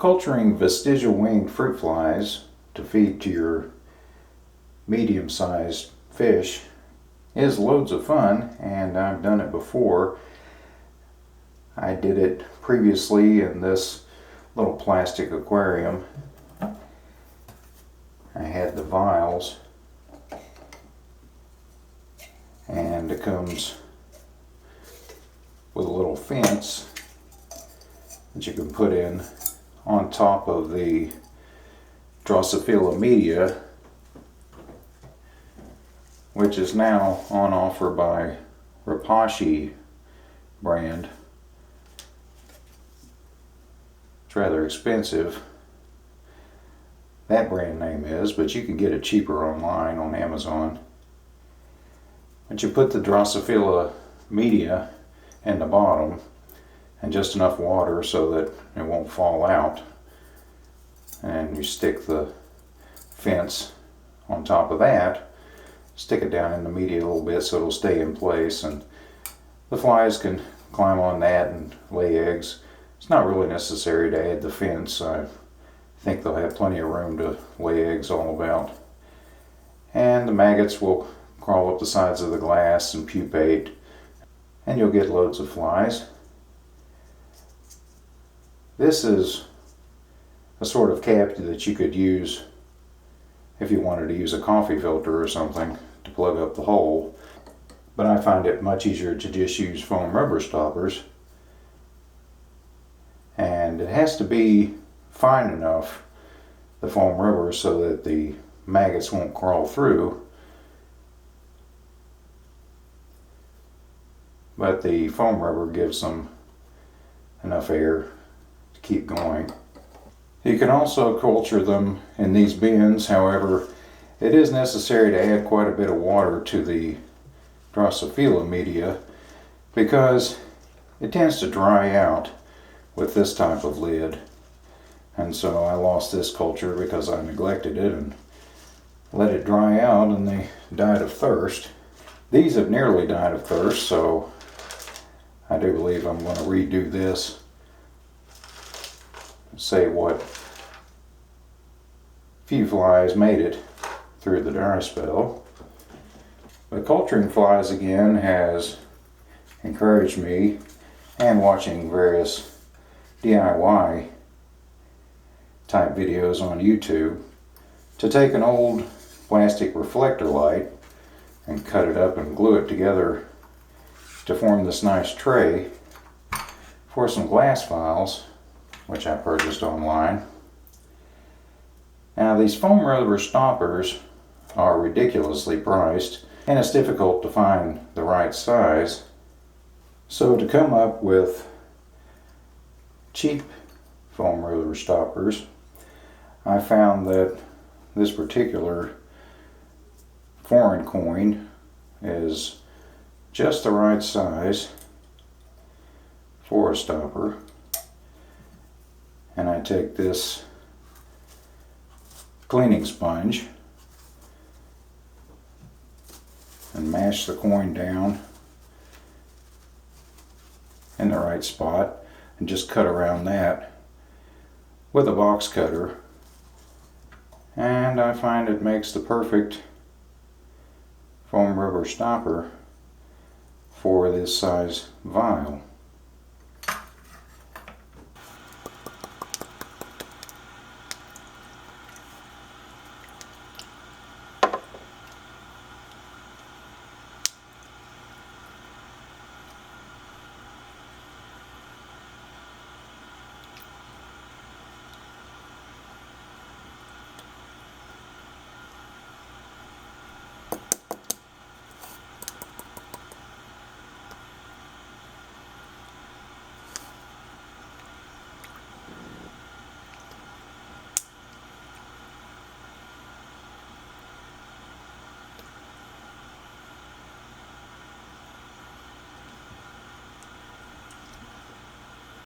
Culturing vestigial winged fruit flies to feed to your medium-sized fish is loads of fun, and I've done it before. I did it previously in this little plastic aquarium. I had the vials, and it comes with a little fence that you can put in on top of the Drosophila media, which is now on offer by Rapashi brand. It's rather expensive, that brand name is, but you can get it cheaper online on Amazon. But you put the Drosophila media in the bottom and just enough water so that it won't fall out, and you stick the fence on top of that, stick it down in the media a little bit so it'll stay in place, and the flies can climb on that and lay eggs. It's not really necessary to add the fence. I think they'll have plenty of room to lay eggs all about, and the maggots will crawl up the sides of the glass and pupate, and you'll get loads of flies. This is a sort of cap that you could use if you wanted to use a coffee filter or something to plug up the hole, but I find it much easier to just use foam rubber stoppers, and it has to be fine enough, the foam rubber, so that the maggots won't crawl through, but the foam rubber gives them enough air to keep going. You can also culture them in these bins. However, it is necessary to add quite a bit of water to the Drosophila media because it tends to dry out with this type of lid, and so I lost this culture because I neglected it and let it dry out, and they died of thirst. These have nearly died of thirst, so I do believe I'm going to redo this, say what few flies made it through the dry spell. But culturing flies again has encouraged me, and watching various DIY type videos on YouTube, to take an old plastic reflector light and cut it up and glue it together to form this nice tray for some glass files, which I purchased online. Now, these foam rubber stoppers are ridiculously priced, and it's difficult to find the right size. So to come up with cheap foam rubber stoppers, I found that this particular foreign coin is just the right size for a stopper. And I take this cleaning sponge and mash the coin down in the right spot and just cut around that with a box cutter, and I find it makes the perfect foam rubber stopper for this size vial.